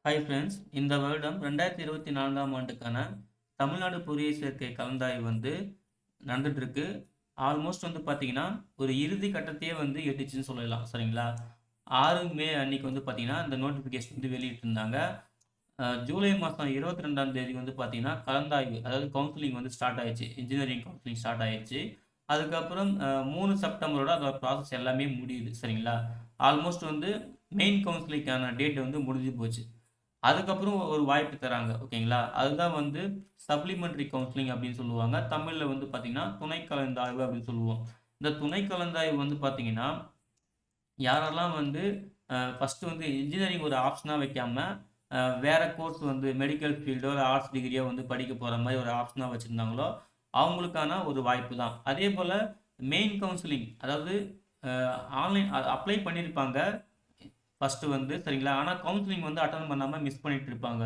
Hi friends, இந்த வருடம் 2024ஆம் ஆண்டுக்கான தமிழ்நாடு பொறியியல் சேர்க்கை கலந்தாய்வு நடந்துட்டு இருக்கு. ஆல்மோஸ்ட் பார்த்தீங்கன்னா, ஒரு இறுதி கட்டத்தையே எட்டுச்சுன்னு சொல்லலாம். சரிங்களா? 6 மே அன்னைக்கு பார்த்தீங்கன்னா, இந்த நோட்டிஃபிகேஷன் வெளியிட்டிருந்தாங்க. ஜூலை மாதம் 22ஆம் தேதி பார்த்தீங்கன்னா, கலந்தாய்வு அதாவது கவுன்சிலிங் ஸ்டார்ட் ஆயிருச்சு. இன்ஜினியரிங் கவுன்சிலிங் ஸ்டார்ட் ஆயிருச்சு. அதுக்கப்புறம் 3 செப்டம்பரோட அதோட ப்ராசஸ் எல்லாமே முடியுது. சரிங்களா? ஆல்மோஸ்ட் மெயின் கவுன்சிலிங்கான டேட் முடிஞ்சு போச்சு. அதுக்கப்புறம் ஒரு வாய்ப்பு தராங்க. ஓகேங்களா? அதுதான் சப்ளிமெண்டரி கவுன்சிலிங் அப்படின்னு சொல்லுவாங்க. தமிழ்ல பார்த்தீங்கன்னா, துணை கலந்தாய்வு அப்படின்னு சொல்லுவோம். இந்த துணை கலந்தாய்வு பார்த்தீங்கன்னா, யாரெல்லாம் ஃபர்ஸ்ட்டு இன்ஜினியரிங் ஒரு ஆப்ஷனா வைக்காம, வேற கோர்ஸ் மெடிக்கல் ஃபீல்டோ, இல்ல ஆர்ட்ஸ் டிகிரியோ படிக்க போற மாரி ஒரு ஆப்ஷனா வச்சிருந்தாங்களோ, அவங்களுக்கான ஒரு வாய்ப்பு தான். அதேபோல மெயின் கவுன்சிலிங் அதாவது அ ஆன்லைன் அப்ளை பண்ணியிருப்பாங்க. ஃபர்ஸ்ட்டு சரிங்களா? ஆனா கவுன்சிலிங் அட்டெண்ட் பண்ணாம மிஸ் பண்ணிட்டு இருப்பாங்க.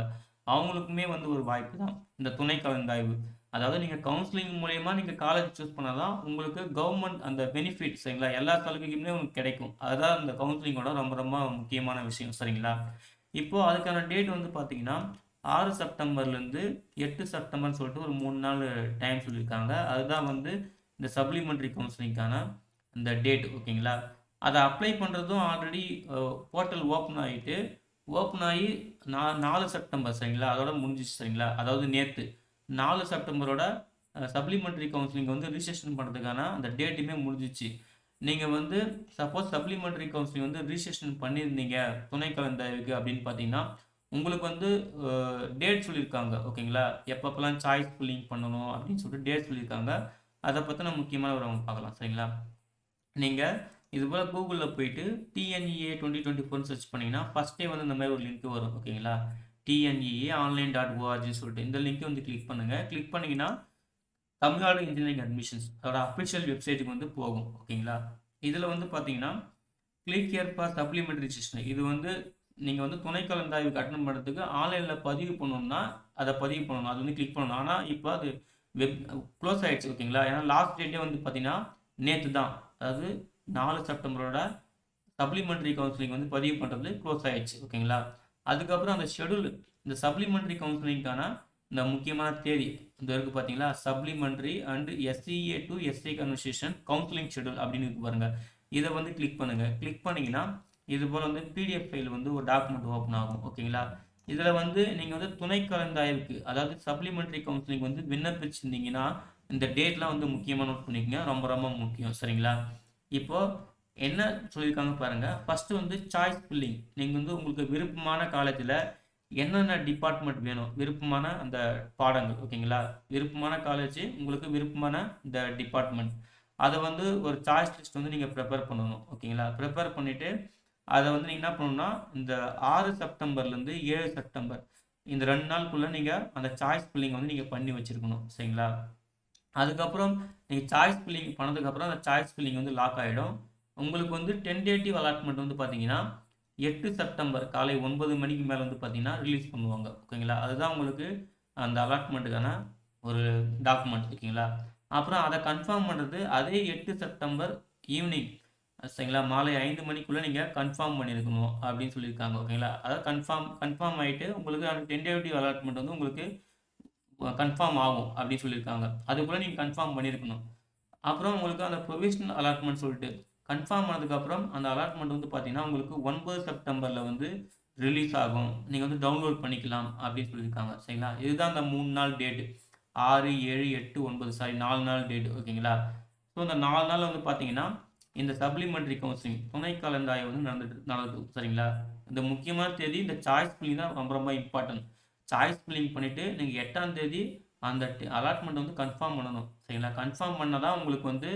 அவங்களுக்குமே ஒரு வாய்ப்பு தான். இந்த துணை கலந்தாய்வு. அதாவது நீங்க கவுன்சிலிங் மூலியமா நீங்க காலேஜ் சூஸ் பண்ணா தான் உங்களுக்கு கவர்மெண்ட் அந்த பெனிஃபிட் சரிங்களா? எல்லா சலுகையுமே உங்களுக்கு கிடைக்கும். அதுதான் இந்த கவுன்சிலிங்கோட ரொம்ப ரொம்ப முக்கியமான விஷயம். சரிங்களா? இப்போ அதுக்கான டேட் பார்த்தீங்கன்னா, 6 செப்டம்பர்லேருந்து 8 செப்டம்பர்ன்னு சொல்லிட்டு ஒரு 3 நாள் டைம் சொல்லியிருக்காங்க. அதுதான் இந்த சப்ளிமெண்டரி கவுன்சிலிங்க்கான இந்த டேட். ஓகேங்களா? அத அப்ளை பண்றதும் ஆல்ரெடி போர்ட்டல் ஓப்பன் ஆயி 4 செப்டம்பர் சரிங்களா? அதோட முடிஞ்சிருச்சு சரிங்களா? அதாவது நேத்து. 4 செப்டம்பரோட சப்ளிமெண்டரி கவுன்சிலிங் ரிஜிஸ்ட்ரேஷன் பண்றதுக்கான அந்த டேட்டுமே முடிஞ்சிச்சு. நீங்க சப்போஸ் சப்ளிமெண்டரி கவுன்சிலிங் ரிஜிஸ்ட்ரேஷன் பண்ணியிருந்தீங்க, துணை கலந்தாய்வுக்கு அப்படின்னு பார்த்தீங்கன்னா, உங்களுக்கு டேட் சொல்லியிருக்காங்க. ஓகேங்களா? எப்பப்பலாம் சாய்ஸ் ஃபில்லிங் பண்ணணும் அப்படின்னு சொல்லிட்டு டேட் சொல்லியிருக்காங்க. அத பத்தின முக்கியமான விவரம் பார்க்கலாம். சரிங்களா? நீங்க இதுபோல கூகுள்ல போயிட்டு டிஎன்இஏ 2024ன்னு சர்ச் பண்ணீங்கன்னா, ஃபர்ஸ்ட்டே இந்த மாரி ஒரு லிங்க் வரும். ஓகேங்களா? டிஎன்இஏ ஆன்லைன்.ஓஆர்ஜின்னு சொல்லிட்டு இந்த லிங்க் கிளிக் பண்ணுங்க. கிளிக் பண்ணீங்கன்னா, தமிழ்நாடு இன்ஜினியரிங் அட்மிஷன்ஸ் அதோட அஃபிஷியல் வெப்சைட்டுக்கு போகும். ஓகேங்களா? இதுல பார்த்தீங்கன்னா, click here for supplementary registration இது நீங்க துணை கலந்தாய்வுக்கு அட்டெண்ட் பண்றதுக்கு ஆன்லைன்ல பதிவு பண்ணணும்னா, அத பதிவு பண்ணணும். அது கிளிக் பண்ணணும். ஆனா, இப்ப அது வெப் குளோஸ் ஆயிடுச்சு. ஓகேங்களா? ஏன்னா லாஸ்ட் டேட்டே பார்த்தீங்கன்னா, நேத்து தான். அதாவது 4 செப்டம்பரோட சப்ளிமெண்டரி கவுன்சிலிங் பதிவு பண்ணுறது க்ளோஸ் ஆயிடுச்சு. ஓகேங்களா? அதுக்கப்புறம் அந்த ஷெடியூல் இந்த சப்ளிமெண்டரி கவுன்சிலிங்கான இந்த முக்கியமான தேதி இந்த இருக்குது பார்த்தீங்களா? Supplementary and SCA to SC conversion counselling schedule அப்படின்னு இருக்கு பாருங்க. இதை கிளிக் பண்ணுங்க. கிளிக் பண்ணீங்கன்னா இது போல் பிடிஎஃப் ஃபைல் ஒரு டாக்குமெண்ட் ஓப்பன் ஆகும். ஓகேங்களா? இதில் நீங்கள் துணை கலந்தாய்வுக்கு அதாவது சப்ளிமெண்டரி கவுன்சிலிங் விண்ணப்பிச்சிருந்தீங்கன்னா இந்த டேட்லாம் முக்கியமாக நோட் பண்ணிக்கங்க. ரொம்ப ரொம்ப முக்கியம். சரிங்களா? இப்போ என்ன சொல்லியிருக்காங்க பாருங்க. First choice filling. நீங்க உங்களுக்கு விருப்பமான காலேஜ்ல என்னென்ன டிபார்ட்மெண்ட் வேணும், விருப்பமான அந்த பாடங்கள். ஓகேங்களா? விருப்பமான காலேஜ், உங்களுக்கு விருப்பமான இந்த டிபார்ட்மெண்ட். அத ஒரு சாய்ஸ் லிஸ்ட் நீங்க ப்ரிப்பேர் பண்ணணும். ஓகேங்களா? ப்ரிப்பேர் பண்ணிட்டு அத நீங்க என்ன பண்ணணும்னா, இந்த 6 செப்டம்பர்லேருந்து 7 செப்டம்பர் இந்த 2 நாளுக்குள்ள நீங்க அந்த சாய்ஸ் ஃபில்லிங் நீங்க பண்ணி வச்சிருக்கணும். சரிங்களா? அதுக்கப்புறம் நீங்க சாய்ஸ் ஃபில்லிங் பண்ணதுக்கப்புறம் அந்த சாய்ஸ் ஃபில்லிங் லாக் ஆயிடும். உங்களுக்கு டென்டேட்டிவ் அலாட்மெண்ட் பார்த்தீங்கன்னா, 8 செப்டம்பர் காலை 9 மணிக்கு மேல பார்த்தீங்கன்னா, ரிலீஸ் பண்ணுவாங்க. ஓகேங்களா? அதுதான் உங்களுக்கு அந்த அலாட்மெண்ட்டுக்கான ஒரு டாக்குமெண்ட். ஓகேங்களா? அப்புறம் அத கன்ஃபார்ம் பண்றது அதே 8 செப்டம்பர் ஈவினிங் சரிங்களா? மாலை 5 மணிக்குள்ள நீங்க கன்ஃபார்ம் பண்ணியிருக்கணும் அப்படின்னு சொல்லியிருக்காங்க. ஓகேங்களா? அதாவது கன்ஃபார்ம் ஆயிட்டு உங்களுக்கு அந்த டென்டேட்டிவ் அலாட்மெண்ட் உங்களுக்கு கன்ஃபார்ம் ஆகும் அப்படின்னு சொல்லியிருக்காங்க. அதுக்குள்ள நீங்க கன்ஃபார்ம் பண்ணியிருக்கணும். அப்புறம் உங்களுக்கு அந்த ப்ரொவிஷனல் அலாட்மெண்ட் சொல்லிட்டு கன்ஃபார்ம் ஆனதுக்கப்புறம் அந்த அலாட்மெண்ட் பார்த்தீங்கன்னா, உங்களுக்கு 9 செப்டம்பர்ல ரிலீஸ் ஆகும். நீங்க டவுன்லோட் பண்ணிக்கலாம் அப்படின்னு சொல்லியிருக்காங்க. சரிங்களா? இதுதான் அந்த 3 நாள் டேட். 6, 7, 8, 9 சாரி 4 நாள் டேட். ஓகேங்களா? ஸோ இந்த 4 நாள் பார்த்தீங்கன்னா, இந்த சப்ளிமெண்டரி கவுன்சிலிங் துணை கலந்தாய்வு நடக்குது. சரிங்களா? இந்த முக்கியமான தேதி இந்த சாய்ஸ் ஃபில்லிங் தான் ரொம்ப ரொம்ப இம்பார்ட்டன்ட். சாய்ஸ் ஃபில்லிங் பண்ணிட்டு நீங்க 8ஆம் தேதி அந்த அலாட்மெண்ட் கன்ஃபார்ம் பண்ணணும். சரிங்களா? கன்ஃபார்ம் பண்ணா தான் உங்களுக்கு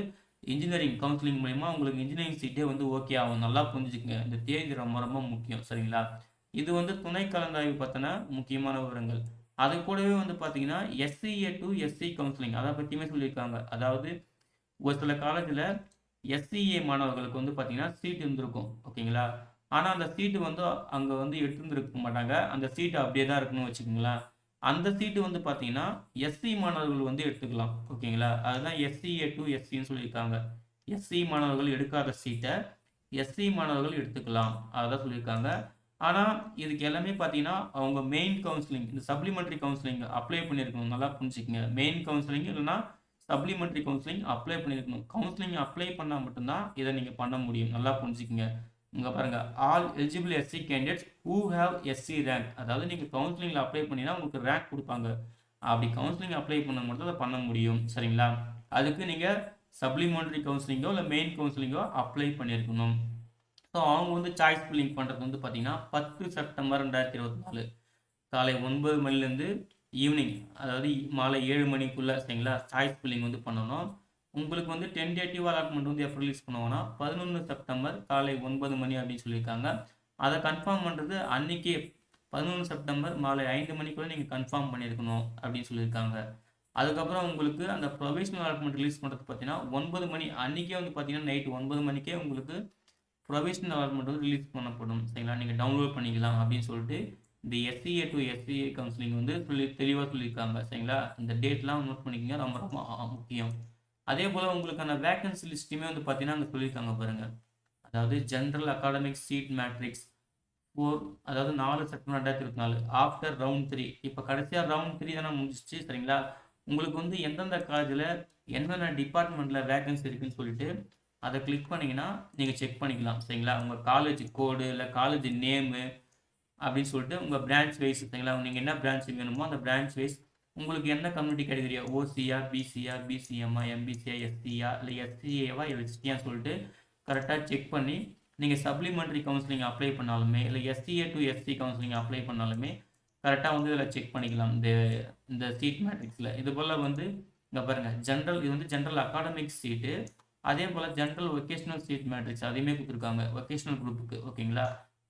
இன்ஜினியரிங் கவுன்சிலிங் மூலியமா உங்களுக்கு இன்ஜினியரிங் சீட்டே ஓகே ஆகும். நல்லா புரிஞ்சுக்கங்க. இந்த தேதி ரொம்ப ரொம்ப முக்கியம். சரிங்களா? இது துணை கலந்தாய்வு பத்தின முக்கியமான விவரங்கள். அது கூடவே பார்த்தீங்கன்னா, எஸ்சிஏ டு எஸ்சி கவுன்சிலிங் அத பத்தியுமே சொல்லியிருக்காங்க. அதாவது ஒரு சில காலேஜ்ல எஸ்சிஏ மாணவர்களுக்கு பார்த்தீங்கன்னா, சீட் இருந்திருக்கும். ஓகேங்களா? ஆனா அந்த சீட்டு அங்க எடுத்திருந்திருக்க மாட்டாங்க. அந்த சீட் அப்படியே தான் இருக்கணும்னு வச்சுக்கோங்களேன். அந்த சீட்டு பார்த்தீங்கன்னா, எஸ்சி மாணவர்கள் எடுத்துக்கலாம். ஓகேங்களா? அதுதான் எஸ்சிஏ டூ எஸ்சின்னு சொல்லியிருக்காங்க. எஸ்சி மாணவர்கள் எடுக்காத சீட்ட, எஸ்சி மாணவர்கள் எடுத்துக்கலாம். அததான் சொல்லியிருக்காங்க. ஆனால் இதுக்கு எல்லாமே பார்த்தீங்கன்னா அவங்க மெயின் கவுன்சிலிங் இந்த சப்ளிமெண்ட்ரி கவுன்சிலிங் அப்ளை பண்ணியிருக்கணும். நல்லா புரிஞ்சுக்கங்க. மெயின் கவுன்சிலிங் இல்லைன்னா சப்ளிமெண்ட்ரி கவுன்சிலிங் அப்ளை பண்ணியிருக்கணும். கவுன்சிலிங் அப்ளை பண்ணால் மட்டும்தான் இதை நீங்கள் பண்ண முடியும். நல்லா புரிஞ்சுக்கங்க. இங்கே பாருங்க, all eligible SC candidates who have SC rank. அதாவது நீங்கள் கவுன்சிலிங்கில் அப்ளை பண்ணினா உங்களுக்கு ரேங்க் கொடுப்பாங்க. அப்படி கவுன்சிலிங் அப்ளை பண்ண மட்டும் அதை பண்ண முடியும். சரிங்களா? அதுக்கு நீங்கள் சப்ளிமெண்ட்ரி கவுன்சிலிங்கோ இல்லை மெயின் கவுன்சிலிங்கோ அப்ளை பண்ணியிருக்கணும். ஸோ அவங்க வந்து சாய்ஸ் ஃபில்லிங் பண்ணுறது வந்து பார்த்தீங்கன்னா 10 செப்டம்பர் 2024 காலை 9 மணிலேருந்து ஈவினிங், அதாவது மாலை 7 மணிக்குள்ளே, சரிங்களா, சாய்ஸ் ஃபில்லிங் வந்து பண்ணணும். உங்களுக்கு வந்து டென்டேட்டிவ் அலாட்மெண்ட் வந்து எப்போ ரிலீஸ் பண்ணுவாங்கன்னா 11 செப்டம்பர் காலை 9 மணி அப்படின்னு சொல்லியிருக்காங்க. அதை கன்ஃபார்ம் பண்ணுறது அன்றைக்கே 11 செப்டம்பர் மாலை 5 மணிக்குள்ளே நீங்கள் கன்ஃபார்ம் பண்ணியிருக்கணும் அப்படின்னு சொல்லியிருக்காங்க. அதுக்கப்புறம் உங்களுக்கு அந்த ப்ரொவிஷனல் அலாட்மெண்ட் ரிலீஸ் பண்ணுறது பார்த்தீங்கன்னா 9 மணி அன்றைக்கே வந்து பார்த்தீங்கன்னா நைட்டு 9 மணிக்கே உங்களுக்கு ப்ரொவிஷனல் அலாட்மெண்ட் வந்து ரிலீஸ் பண்ணப்படும். சரிங்களா? நீங்கள் டவுன்லோட் பண்ணிக்கலாம் அப்படின்னு சொல்லிட்டு இந்த எஸ்சிஏ டு எஸ்சிஏ கவுன்சிலிங் வந்து தெளிவாக சொல்லியிருக்காங்க. சரிங்களா? இந்த டேட்லாம் நோட் பண்ணிக்கங்க, ரொம்ப ரொம்ப முக்கியம். அதே போல் உங்களுக்கான வேகன்சி லிஸ்ட்டுமே வந்து பார்த்தீங்கன்னா அங்கே சொல்லியிருக்காங்க பாருங்கள். அதாவது ஜென்ரல் அகாடமிக் சீட் மேட்ரிக்ஸ் 4, அதாவது 4 செப்டம்பர் 2024 ஆஃப்டர் ரவுண்ட் 3. இப்போ கடைசியாக ரவுண்ட் 3 தானே முடிஞ்சிச்சு. சரிங்களா? உங்களுக்கு வந்து எந்தெந்த காலேஜில் என்னென்ன டிபார்ட்மெண்ட்டில் வேகன்சி இருக்குன்னு சொல்லிட்டு அதை கிளிக் பண்ணிங்கன்னா நீங்கள் செக் பண்ணிக்கலாம். சரிங்களா? உங்கள் காலேஜ் கோடு இல்லை காலேஜ் நேமு அப்படின்னு சொல்லிட்டு உங்கள் பிரான்ச் வைஸ், சரிங்களா, நீங்கள் என்ன பிரான்ச் வேணுமோ அந்த பிரான்ச் வைஸ் உங்களுக்கு என்ன கம்யூனிட்டி கேட்டகரியா, ஓசியா, பிசியா, பிசிஎம்மா, எம்பிசியா, எஸ்சியா இல்லை எஸ்சிஏவா எஸ்டியான்னு சொல்லிட்டு கரெக்டாக செக் பண்ணி நீங்கள் சப்ளிமெண்ட்ரி கவுன்சிலிங் அப்ளை பண்ணாலுமே இல்லை SCA to SC counselling apply பண்ணாலுமே கரெக்டாக வந்து இதில் செக் பண்ணிக்கலாம். இந்த சீட் மேட்ரிக்ஸில் இது போல் வந்து இங்கே பாருங்கள், ஜென்ரல், இது வந்து ஜென்ரல் அகாடமிக் சீட்டு. அதே போல் ஜென்ரல் வொகேஷனல் சீட் மேட்ரிக்ஸ் அதையுமே கொடுத்துருக்காங்க வொகேஷனல் குரூப்புக்கு. ஓகேங்களா?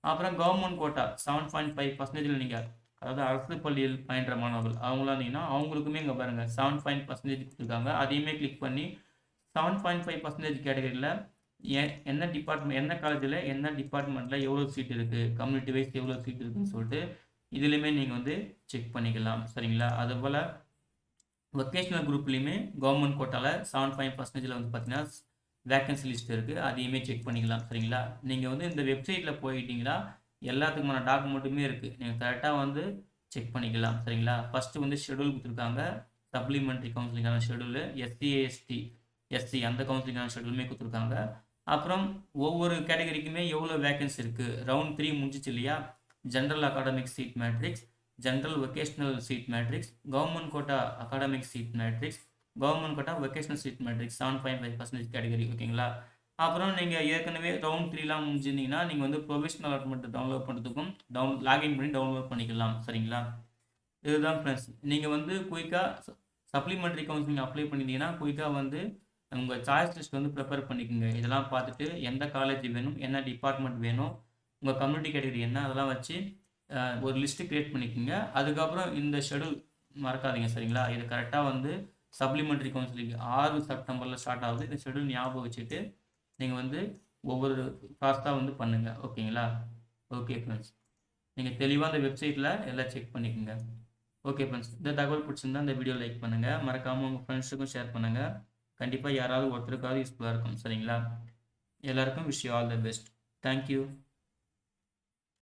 அப்புறம் கவர்மெண்ட் கோட்டா 7.5% நீங்கள், அதாவது அரசு பள்ளியில் பயின்ற மாணவர்கள் அவங்களாம் இருந்தீங்கன்னா அவங்களுக்குமே இங்கே பாருங்கள் 7% கொடுத்துருக்காங்க. அதையுமே கிளிக் பண்ணி 7.5% கேட்டகரியில் என்ன டிபார்ட்மெண்ட், என்ன காலேஜில் என்ன டிபார்ட்மெண்ட்டில் எவ்வளோ சீட் இருக்குது, கம்யூனிட்டி வைஸ் எவ்வளோ சீட் இருக்குதுன்னு சொல்லிட்டு இதுலேயுமே நீங்கள் வந்து செக் பண்ணிக்கலாம். சரிங்களா? அதுபோல் வொகேஷனல் குரூப்லேயுமே கவர்மெண்ட் கோட்டாவில் 7.5% வந்து பார்த்தீங்கன்னா வேக்கன்சி லிஸ்ட் இருக்குது. அதையுமே செக் பண்ணிக்கலாம். சரிங்களா? நீங்கள் வந்து இந்த வெப்சைட்டில் போயிட்டீங்கன்னா எல்லாத்துக்குமான டாக்குமெண்ட்டுமே இருக்குது. நீங்கள் கரெக்டாக வந்து செக் பண்ணிக்கலாம். சரிங்களா? ஃபஸ்ட்டு வந்து ஷெடியூல் கொடுத்துருக்காங்க. சப்ளிமெண்ட்ரி கவுன்சிலிங்கான ஷெடியூலு, எஸ்சி எஸ்டி அந்த கவுன்சிலிங்கான ஷெடியூலுமே கொடுத்துருக்காங்க. அப்புறம் ஒவ்வொரு கேட்டகரிக்குமே எவ்வளோ வேக்கன்சி இருக்குது. ரவுண்ட் 3 முடிஞ்சிச்சு இல்லையா? General academic seat matrix, general vocational seat matrix, government quota academic seat matrix, government quota vocational seat matrix 7.5% category. ஓகேங்களா? அப்புறம் நீங்கள் ஏற்கனவே ரவுண்ட் 3லாம் முடிஞ்சிருந்தீங்கன்னா நீங்கள் வந்து ப்ரொவிஷனல் அலாட்மெண்ட் டவுன்லோட் பண்ணுறதுக்கும் லாகின் பண்ணி டவுன்லோட் பண்ணிக்கலாம். சரிங்களா? இதுதான் ஃப்ரெண்ட்ஸ். நீங்கள் வந்து குயிக்காக சப்ளிமெண்ட்ரி கவுன்சிலிங் அப்ளை பண்ணியிருந்தீங்கன்னா குயிக்காக வந்து உங்கள் சாய்ஸ் லிஸ்ட் வந்து ப்ரிப்பேர் பண்ணிக்கோங்க. இதெல்லாம் பார்த்துட்டு எந்த காலேஜ் வேணும், என்ன டிபார்ட்மெண்ட் வேணும், உங்கள் கம்யூனிட்டி கேட்டகரி என்ன, அதெல்லாம் வச்சு ஒரு லிஸ்ட்டு க்ரியேட் பண்ணிக்கோங்க. அதுக்கப்புறம் இந்த ஷெடியூல் மறக்காதீங்க. சரிங்களா? இது கரெக்டாக வந்து சப்ளிமெண்ட்ரி கவுன்சிலிங் 6 செப்டம்பரில் ஸ்டார்ட் ஆகுது. இந்த ஷெடியூல் ஞாபகம் வச்சுட்டு நீங்கள் வந்து ஒவ்வொரு ஃபாஸ்ட்டாக வந்து பண்ணுங்கள். ஓகேங்களா? ஓகே ஃப்ரெண்ட்ஸ், நீங்கள் தெளிவாக அந்த வெப்சைட்டில் எல்லாம் செக் பண்ணிக்கோங்க. ஓகே ஃப்ரெண்ட்ஸ், இந்த தகவல் பிடிச்சிருந்தா இந்த வீடியோ லைக் பண்ணுங்கள், மறக்காமல் உங்கள் ஃப்ரெண்ட்ஸுக்கும் ஷேர் பண்ணுங்கள். கண்டிப்பாக யாராவது ஒருத்தருக்காவது யூஸ்ஃபுல்லாக இருக்கும். சரிங்களா? எல்லாருக்கும் wish you all the best. Thank you.